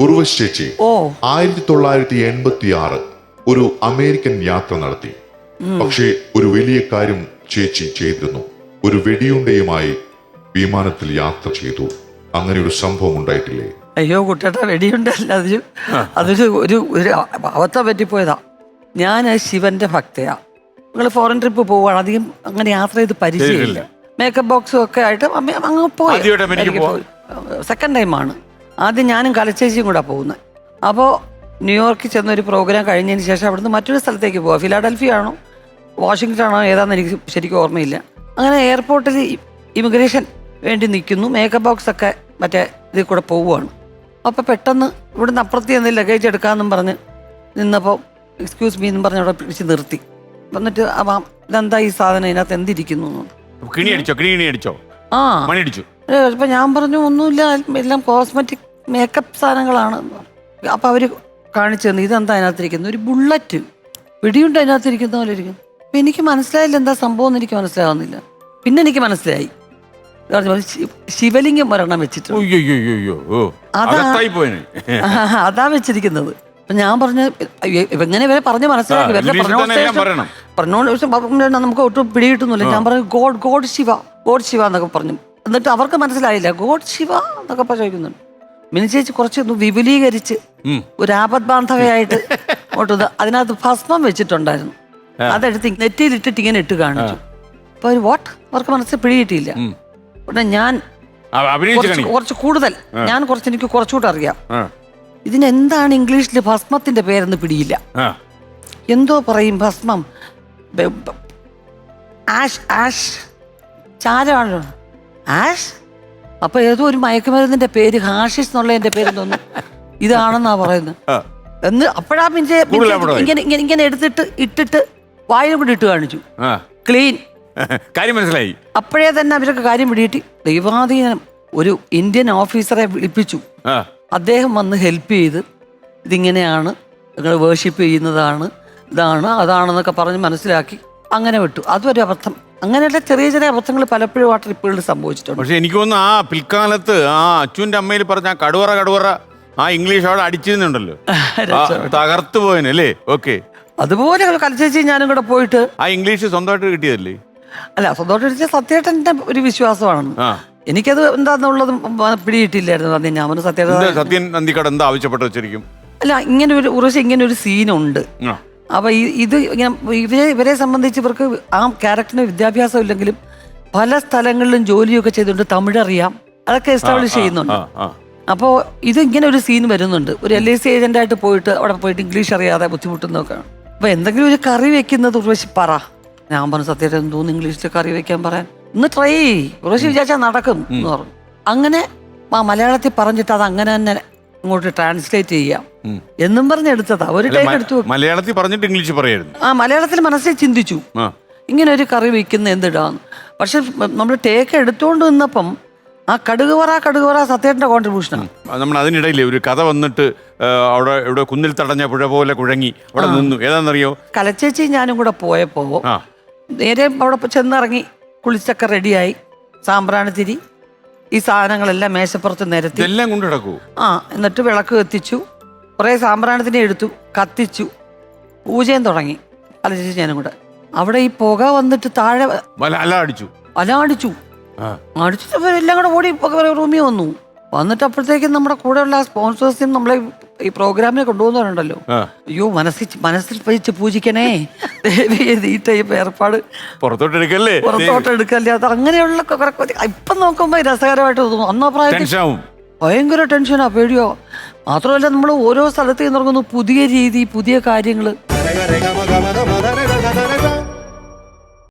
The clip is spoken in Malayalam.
ഉർവശി ചേച്ചി 1986 ഒരു അമേരിക്കൻ യാത്ര നടത്തി. പക്ഷേ ഒരു വലിയ കാര്യം ചേച്ചി ചെയ്തിരുന്നു. ഒരു വെടിയുണ്ടയുമായി വിമാനത്തിൽ യാത്ര ചെയ്തു. അങ്ങനെ ഒരു സംഭവം ഉണ്ടായിട്ടില്ലേ? അയ്യോ കുട്ടേട്ടാ, വെടിയുണ്ടല്ല, അതൊരു ഒരു അബദ്ധം പറ്റിപ്പോയതാ. ഞാൻ ശിവന്റെ ഭക്തയാ. നിങ്ങൾ ഫോറിൻ ട്രിപ്പ് പോവുകയാണ്, അധികം അങ്ങനെ യാത്ര ചെയ്ത് പരിചയമില്ല. മേക്കപ്പ് ബോക്സും ഒക്കെ ആയിട്ട് അങ്ങ് പോയി. സെക്കൻഡ് ടൈമാണ്. ആദ്യം ഞാനും കലച്ചേച്ചിയും കൂടെ പോകുന്നത്. അപ്പോൾ ന്യൂയോർക്കിൽ ചെന്ന ഒരു പ്രോഗ്രാം കഴിഞ്ഞതിന് ശേഷം അവിടുന്ന് മറ്റൊരു സ്ഥലത്തേക്ക് പോവാം. ഫിലാഡൽഫിയ ആണോ വാഷിങ്ടൺ ആണോ ഏതാണെന്ന് എനിക്ക് ശരിക്കും ഓർമ്മയില്ല. അങ്ങനെ എയർപോർട്ടിൽ ഇമിഗ്രേഷൻ വേണ്ടി നിൽക്കുന്നു. മേക്കപ്പ് ബോക്സ് ഒക്കെ മറ്റേ ഇതിൽ കൂടെ പോവുകയാണ്. അപ്പോൾ പെട്ടെന്ന് ഇവിടുന്ന് അപ്പുറത്ത് ചെന്ന് ലഗേജ് എടുക്കാമെന്നും പറഞ്ഞ് നിന്നപ്പോൾ എക്സ്ക്യൂസ് മീ എന്നും പറഞ്ഞ് അവിടെ പിടിച്ച് നിർത്തി. എന്നിട്ട് ഇതെന്താ ഈ സാധനം, ഇതിനകത്ത് എന്തിരിക്കുന്നു? അപ്പൊ ഞാൻ പറഞ്ഞു ഒന്നുമില്ല, എല്ലാം കോസ്മെറ്റിക് മേക്കപ്പ് സാധനങ്ങളാണ്. അപ്പൊ അവര് കാണിച്ചു തന്നു, ഇതെന്താ അതിനകത്തിരിക്കുന്നു? ഒരു ബുള്ളറ്റ് വെടിയുണ്ട് അതിനകത്തിരിക്കുന്ന പോലെ ഇരിക്കുന്നു. അപ്പൊ എനിക്ക് മനസ്സിലായില്ല എന്താ സംഭവം എന്ന് എനിക്ക് മനസ്സിലാവുന്നില്ല. പിന്നെ എനിക്ക് മനസ്സിലായി ശിവലിംഗം ഒരെണ്ണം വെച്ചിട്ടുണ്ട്, അതാ വെച്ചിരിക്കുന്നത്. അപ്പൊ ഞാൻ പറഞ്ഞു എങ്ങനെ ഇവരെ പറഞ്ഞ് മനസ്സിലാക്കി, പ്രൊനൗൺസിയേഷൻ നമുക്ക് ഒട്ടും പിടികിട്ടുന്നില്ല. ഞാൻ പറഞ്ഞു ഗോഡ് ശിവ എന്നൊക്കെ പറഞ്ഞു. എന്നിട്ട് അവർക്ക് മനസ്സിലായില്ല, ഗോഡ് ശിവ എന്നൊക്കെ ചോദിക്കുന്നുണ്ട്. മിനി ചേച്ചി കുറച്ചൊന്ന് വിപുലീകരിച്ച് ഒരു ആപദ്ബാന്ധവയായിട്ട് അങ്ങോട്ട് അതിനകത്ത് ഭസ്മം വെച്ചിട്ടുണ്ടായിരുന്നു. അതെടുത്ത് നെറ്റിയിലിട്ടിട്ട് ഇങ്ങനെ ഇട്ട് കാണിച്ചു. അപ്പൊ വാട്ട് അവർക്ക് മനസ്സിൽ പിടികിട്ടിയില്ല. ഉടനെ ഞാൻ കുറച്ച് കൂടുതൽ എനിക്ക് കുറച്ചുകൂടെ അറിയാം. ഇതിനെന്താണ് ഇംഗ്ലീഷിൽ ഭസ്മത്തിന്റെ പേരെന്ന് പിടിയില്ല. എന്തോ പറയും ഭസ്മം, ആഷ് ചാരമാണല്ലോ ആഷ്. അപ്പൊ ഏതോ ഒരു മയക്കുമരുന്നിന്റെ പേര് ഹാഷിഷ് എന്നുള്ളതിന്റെ പേര് തോന്നുന്നു ഇതാണെന്നാ പറയുന്നത്. എന്ന് അപ്പോഴാ പിന്നെ ഇങ്ങനെ എടുത്തിട്ട് ഇട്ടിട്ട് വായിൽ കൂടി ഇട്ട് കാണിച്ചു, ക്ലീൻ കാര്യം മനസ്സിലായി. അപ്പോഴേ തന്നെ അവരൊക്കെ കാര്യം പിടിയിട്ട് ദൈവാധീനം ഒരു ഇന്ത്യൻ ഓഫീസറെ വിളിപ്പിച്ചു. അദ്ദേഹം വന്ന് ഹെൽപ്പ് ചെയ്ത് ഇതിങ്ങനെയാണ്, നിങ്ങൾ വേർഷിപ്പ് ചെയ്യുന്നതാണ്, ഇതാണ് അതാണെന്നൊക്കെ പറഞ്ഞ് മനസ്സിലാക്കി അങ്ങനെ വിട്ടു. അതൊരു അബദ്ധം. അങ്ങനെയുള്ള ചെറിയ ചെറിയ അബദ്ധങ്ങൾ പലപ്പോഴും ആ ട്രിപ്പുകളിൽ സംഭവിച്ചിട്ടുണ്ട്. പക്ഷെ എനിക്ക് തോന്നുന്നു ആ പിൽക്കാലത്ത് ആ അച്ഛൻ്റെ അമ്മയിൽ പറഞ്ഞ കടുവറ ആ ഇംഗ്ലീഷ് അവിടെ അടിച്ചിരുന്നുണ്ടല്ലോ, തകർത്തു പോയനല്ലേ. ഓക്കെ, അതുപോലെ കലച്ചേച്ചി ഞാനും കൂടെ പോയിട്ട് ആ ഇംഗ്ലീഷ് സ്വന്തമായിട്ട് കിട്ടിയതല്ലേ? അല്ല, സ്വന്തമായിട്ട് കിട്ടിയ സത്യേട്ടന്റെ ഒരു വിശ്വാസമാണ്. എനിക്കത് എന്താന്നുള്ളത് പിടിയിട്ടില്ലായിരുന്നു. ഞാൻ സത്യൻ നന്ദിക്കട എന്താ ആവശ്യപ്പെട്ട് വെച്ചിരിക്കും? അല്ല, ഇങ്ങനെ ഒരു ഉറച്ച് ഇങ്ങനെ ഒരു സീനുണ്ട്. അപ്പൊ ഇത് ഇങ്ങനെ ഇവരെ സംബന്ധിച്ച് ഇവർക്ക് ആ ക്യാരക്ടറിന് വിദ്യാഭ്യാസം ഇല്ലെങ്കിലും പല സ്ഥലങ്ങളിലും ജോലിയൊക്കെ ചെയ്തുകൊണ്ട് തമിഴ് അറിയാം, അതൊക്കെ എസ്റ്റാബ്ലിഷ് ചെയ്യുന്നുണ്ട്. അപ്പോൾ ഇത് ഇങ്ങനെ ഒരു സീൻ വരുന്നുണ്ട്. ഒരു LIC ഏജന്റായിട്ട് പോയിട്ട് അവിടെ പോയിട്ട് ഇംഗ്ലീഷ് അറിയാതെ ബുദ്ധിമുട്ടുന്നൊക്കെയാണ്. അപ്പൊ എന്തെങ്കിലും ഒരു കറി വെക്കുന്നത് ഉർവശി പറ. ഞാൻ പറഞ്ഞു സത്യമായിട്ട് എന്തോന്ന് ഇംഗ്ലീഷിൽ കറി വെക്കാൻ പറയാൻ, ഒന്ന് ട്രൈ ചെയ്യ്, ഉർവശി വിചാരിച്ചാൽ നടക്കും എന്ന് പറഞ്ഞു. അങ്ങനെ മലയാളത്തിൽ പറഞ്ഞിട്ട് അത് അങ്ങനെ തന്നെ ഇങ്ങോട്ട് ട്രാൻസ്ലേറ്റ് ചെയ്യാം എന്നും പറഞ്ഞെടുത്തതാ. ഒരു ടേക്ക് എടുത്തു, മലയാളത്തിൽ പറഞ്ഞിട്ട് ഇംഗ്ലീഷ് പറയായിരുന്നു. മലയാളത്തിൽ മനസ്സിൽ ചിന്തിച്ചു ഇങ്ങനെ ഒരു കറി വെക്കുന്ന എന്തിടാന്ന്. പക്ഷെ നമ്മൾ ടേക്ക് എടുത്തോണ്ട് നിന്നപ്പം ആ കടുകുവറ സത്യേട്ടന്റെ കോൺട്രിബ്യൂഷനാണ്. നമ്മൾ അതിനിടയിലെ ഒരു കഥ വന്നിട്ട് അവിടെ ഇവിടെ കുന്നിൽ തടഞ്ഞ പുഴ പോലെ കുഴങ്ങി അവിടെ നിന്നു. ഏതാണെന്നറിയോ? കലച്ചേച്ചി ഞാനും കൂടെ പോയപ്പോ നേരെ അവിടെ ചെന്നിറങ്ങി കുളിച്ചൊക്കെ റെഡിയായി, സാമ്പ്രാണിത്തിരി ഈ സാധനങ്ങളെല്ലാം മേശപ്പുറത്ത് നിരത്തി എല്ലാം കൊണ്ട് കിടക്കൂ. എന്നിട്ട് വിളക്ക് കത്തിച്ചു, കുറേ സാമ്പ്രാണത്തിനെ എടുത്തു, കത്തിച്ചു, പൂജയും തുടങ്ങി. കലച്ചേച്ചി ഞാനും കൂടെ അവിടെ ഈ പുക വന്നിട്ട് താഴെ അടിച്ചു. അടിച്ചിട്ട് എല്ലാം കൂടെ ഓടി റൂമിൽ വന്നിട്ട് അപ്പോഴത്തേക്കും നമ്മുടെ കൂടെയുള്ള സ്പോൺസേഴ്സിനും നമ്മളെ ഈ പ്രോഗ്രാമിനെ കൊണ്ടുപോകുന്നവരുണ്ടല്ലോ, അയ്യോ മനസ്സിൽ വെച്ച് പൂജിക്കണേ ഈ ടൈപ്പ് ഏർപ്പാട് പുറത്തോട്ടെടുക്കല്ലേ. അത് അങ്ങനെയുള്ള ഇപ്പം നോക്കുമ്പോ രസകരമായിട്ട് തോന്നുന്നു. അന്നാ പ്രായത്തിൽ ഭയങ്കര ടെൻഷനാ, പേടിയോ. മാത്രമല്ല നമ്മൾ ഓരോ സ്ഥലത്ത് ഇറങ്ങുന്നു, പുതിയ രീതി, പുതിയ കാര്യങ്ങള്.